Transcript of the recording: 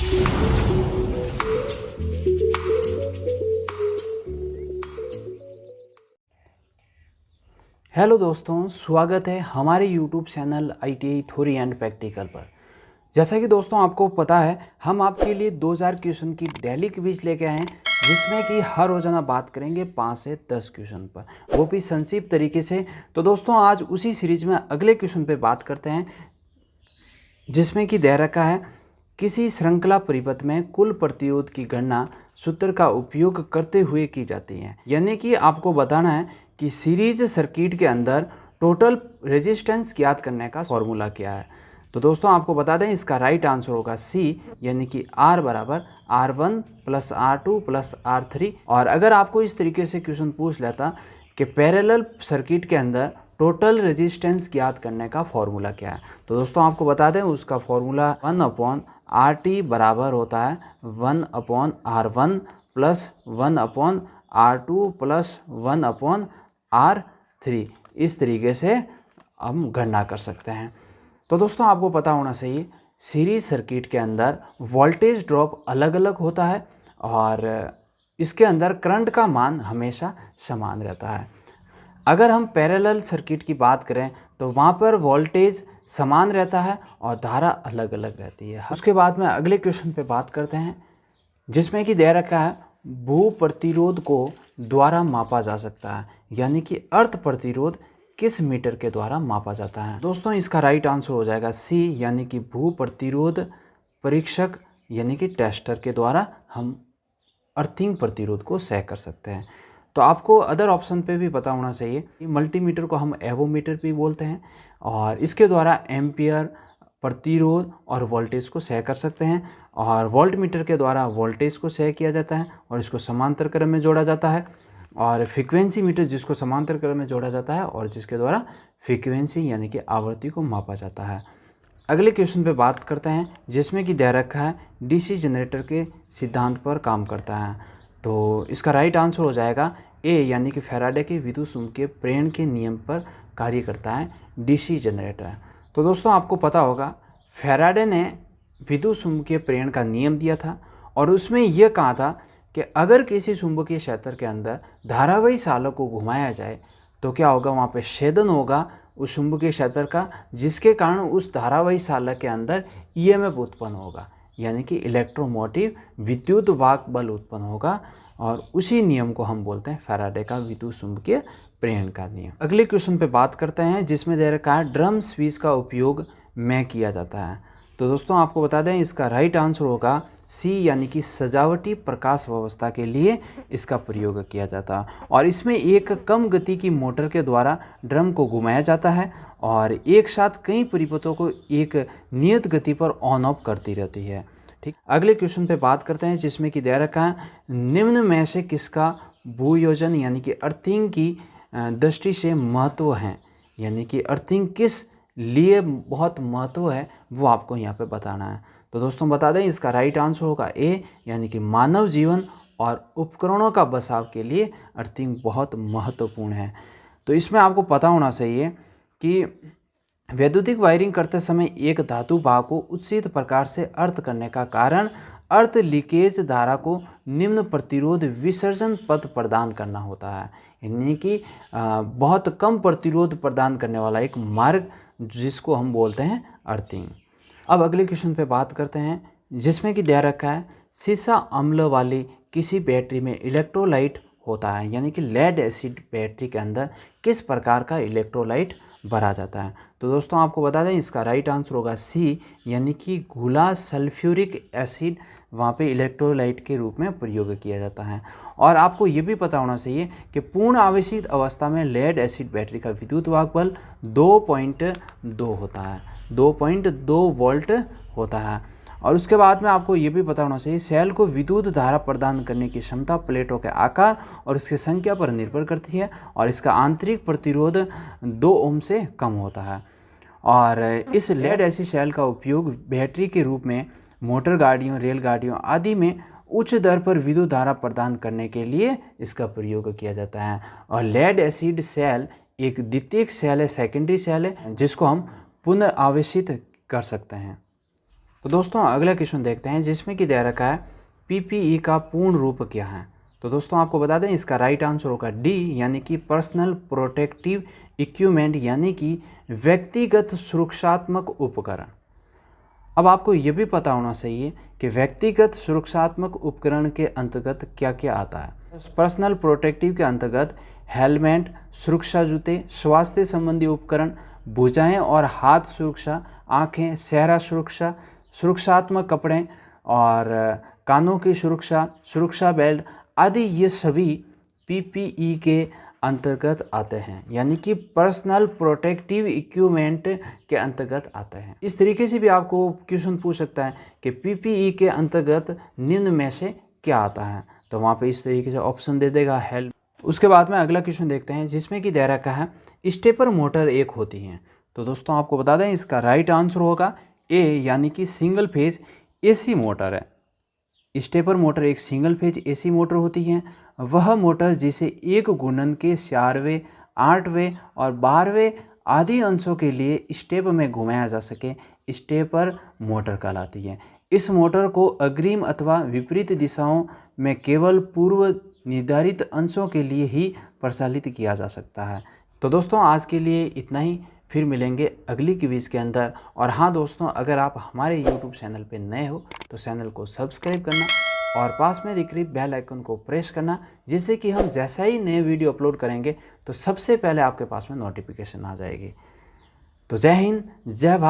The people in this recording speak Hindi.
हेलो दोस्तों, स्वागत है हमारे YouTube channel ITI theory and practical पर। जैसा कि दोस्तों आपको पता है, हम आपके लिए 2000 क्वेश्चन की डेली क्विज लेके आए हैं, जिसमें कि हर रोज़ाना बात करेंगे 5 से 10 क्वेश्चन पर, वो भी संक्षिप्त तरीके से। तो दोस्तों आज उसी सीरीज में अगले क्वेश्चन पे बात करते हैं, जिसमें कि दे रखा है किसी श्रृंखला परिपथ में कुल प्रतिरोध की गणना सूत्र का उपयोग करते हुए की जाती है। यानी कि आपको बताना है कि सीरीज सर्किट के अंदर टोटल रेजिस्टेंस ज्ञात करने का फॉर्मूला क्या है। तो दोस्तों आपको बता दें, इसका राइट आंसर होगा सी, यानी कि R बराबर R1 plus R2 plus R3। और अगर आपको इस तरीके से क्वेश्चन पूछ लेता कि पैरेलल सर्किट के अंदर टोटल रेजिस्टेंस ज्ञात करने का फॉर्मूला क्या है, तो दोस्तों आपको बता दें उसका फॉर्मूला 1/RT बराबर होता है 1/R1 plus 1/R2 plus 1/R3। इस तरीके से हम गणना कर सकते हैं। तो दोस्तों आपको पता होना चाहिए, सीरीज सर्किट के अंदर वोल्टेज ड्रॉप अलग अलग होता है और इसके अंदर करंट का मान हमेशा समान रहता है। अगर हम पैरेलल सर्किट की बात करें तो वहाँ पर वोल्टेज समान रहता है और धारा अलग अलग रहती है। उसके बाद में अगले क्वेश्चन पे बात करते हैं, जिसमें कि दे रखा है भू प्रतिरोध को द्वारा मापा जा सकता है, यानी कि अर्थ प्रतिरोध किस मीटर के द्वारा मापा जाता है। दोस्तों इसका राइट आंसर हो जाएगा सी, यानी कि भू प्रतिरोध परीक्षक यानी कि टेस्टर के द्वारा हम अर्थिंग प्रतिरोध को सह कर सकते हैं। तो आपको अदर ऑप्शन पे भी पता होना चाहिए कि मल्टीमीटर को हम एवोमीटर भी बोलते हैं और इसके द्वारा एम्पियर, प्रतिरोध और वोल्टेज को सह कर सकते हैं। और वोल्टमीटर के द्वारा वोल्टेज को सह किया जाता है और इसको समांतर क्रम में जोड़ा जाता है। और फ्रीक्वेंसी मीटर जिसको समांतर क्रम में जोड़ा जाता है और जिसके द्वारा फ्रीक्वेंसी यानी कि आवृत्ति को मापा जाता है। अगले क्वेश्चन पे बात करते हैं, जिसमें कि दे रखा है डीसी जनरेटर के सिद्धांत पर काम करता है। तो इसका राइट आंसर हो जाएगा ए, यानी कि फैराडे के विद्युत चुम्बकीय प्रेरण के नियम पर कार्य करता है डीसी जनरेटर। तो दोस्तों आपको पता होगा, फैराडे ने विद्युत चुम्बकीय प्रेरण का नियम दिया था और उसमें यह कहा था कि अगर किसी चुंबकीय क्षेत्र के अंदर धारावाही सालों को घुमाया जाए तो क्या होगा, वहाँ पे छेदन होगा उस चुंबकीय क्षेत्र का, जिसके कारण उस धारावाही साल के अंदर ईएमएफ उत्पन्न होगा, यानी कि इलेक्ट्रोमोटिव विद्युत वाहक बल उत्पन्न होगा। और उसी नियम को हम बोलते हैं फैराडे का विद्युत चुम्बकीय प्रेरण का नियम। अगले क्वेश्चन पे बात करते हैं, जिसमें दे रखा है ड्रम स्विच का उपयोग में किया जाता है। तो दोस्तों आपको बता दें, इसका राइट आंसर होगा सी, यानी कि सजावटी प्रकाश व्यवस्था के लिए इसका प्रयोग किया जाता है। और इसमें एक कम गति की मोटर के द्वारा ड्रम को घुमाया जाता है और एक साथ कई परिपथों को एक नियत गति पर ऑन ऑफ करती रहती है। ठीक, अगले क्वेश्चन पे बात करते हैं, जिसमें कि दे रखा है निम्न में से किसका भूयोजन यानी कि अर्थिंग की दृष्टि से महत्व है, यानी कि अर्थिंग किस लिए बहुत महत्व है वो आपको यहाँ पे बताना है। तो दोस्तों बता दें, इसका राइट आंसर होगा ए, यानी कि मानव जीवन और उपकरणों का बचाव के लिए अर्थिंग बहुत महत्वपूर्ण है। तो इसमें आपको पता होना चाहिए कि वैद्युतिक वायरिंग करते समय एक धातु भाग को उचित प्रकार से अर्थ करने का कारण अर्थ लीकेज धारा को निम्न प्रतिरोध विसर्जन पथ प्रदान करना होता है, यानी कि बहुत कम प्रतिरोध प्रदान करने वाला एक मार्ग, जिसको हम बोलते हैं अर्थिंग। अब अगले क्वेश्चन पे बात करते हैं, जिसमें कि दे रखा है सीसा अम्ल वाली किसी बैटरी में इलेक्ट्रोलाइट होता है, यानी कि लेड एसिड बैटरी के अंदर किस प्रकार का इलेक्ट्रोलाइट भरा जाता है। तो दोस्तों आपको बता दें, इसका राइट आंसर होगा सी, यानी कि घुला सल्फ्यूरिक एसिड वहाँ पे इलेक्ट्रोलाइट के रूप में प्रयोग किया जाता है। और आपको ये भी पता होना चाहिए कि पूर्ण आवेशित अवस्था में लेड एसिड बैटरी का विद्युत वाहक बल 2.2 होता है, 2.2 वोल्ट होता है। और उसके बाद में आपको ये भी पता होना चाहिए, सेल को विद्युत धारा प्रदान करने की क्षमता प्लेटों के आकार और उसकी संख्या पर निर्भर करती है और इसका आंतरिक प्रतिरोध 2 ओम से कम होता है। और इस लेड एसिड सेल का उपयोग बैटरी के रूप में मोटर गाड़ियों, रेलगाड़ियों आदि में उच्च दर पर विद्युत धारा प्रदान करने के लिए इसका प्रयोग किया जाता है। और लेड एसिड सेल एक द्वितीयक सेल है, सेकेंडरी सेल है, जिसको हम पुनर्आवेशित कर सकते हैं। तो दोस्तों अगला क्वेश्चन देखते हैं जिसमें कि दे रखा है पीपीई का पूर्ण रूप क्या है। तो दोस्तों आपको बता दें इसका राइट आंसर होगा डी, यानी कि पर्सनल प्रोटेक्टिव इक्विपमेंट, यानी कि व्यक्तिगत सुरक्षात्मक उपकरण। अब आपको ये भी पता होना चाहिए कि व्यक्तिगत सुरक्षात्मक उपकरण के अंतर्गत क्या क्या आता है। पर्सनल प्रोटेक्टिव के अंतर्गत हेलमेट, सुरक्षा जूते, स्वास्थ्य संबंधी उपकरण, भुजाएं और हाथ सुरक्षा, आंखें, चेहरा सुरक्षा, सुरक्षात्मक कपड़े और कानों की सुरक्षा, सुरक्षा बेल्ट आदि ये सभी पीपीई के अंतर्गत आते हैं, यानी कि पर्सनल प्रोटेक्टिव इक्विपमेंट के अंतर्गत आते हैं। इस तरीके से भी आपको क्वेश्चन पूछ सकता है कि पीपीई के अंतर्गत निम्न में से क्या आता है, तो वहाँ पे इस तरीके से ऑप्शन दे देगा हेल्प। उसके बाद में अगला क्वेश्चन देखते हैं जिसमें कि दे रखा है स्टेपर मोटर एक होती हैं। तो दोस्तों आपको बता दें इसका राइट आंसर होगा ए, यानी कि सिंगल फेज एसी मोटर है। स्टेपर मोटर एक सिंगल फेज एसी मोटर होती है। वह मोटर जिसे एक घूर्णन के 4वें, 8वें और 12वें आदि अंशों के लिए स्टेप में घुमाया जा सके स्टेपर मोटर कहलाती है। इस मोटर को अग्रिम अथवा विपरीत दिशाओं में केवल पूर्व निर्धारित अंशों के लिए ही प्रचालित किया जा सकता है। तो दोस्तों आज के लिए इतना ही, फिर मिलेंगे अगली क्विज के अंदर। और हाँ दोस्तों, अगर आप हमारे YouTube चैनल पे नए हो तो चैनल को सब्सक्राइब करना और पास में दिख रही बेल आइकन को प्रेस करना, जिससे कि हम जैसा ही नए वीडियो अपलोड करेंगे तो सबसे पहले आपके पास में नोटिफिकेशन आ जाएगी। तो जय हिंद, जय भारत।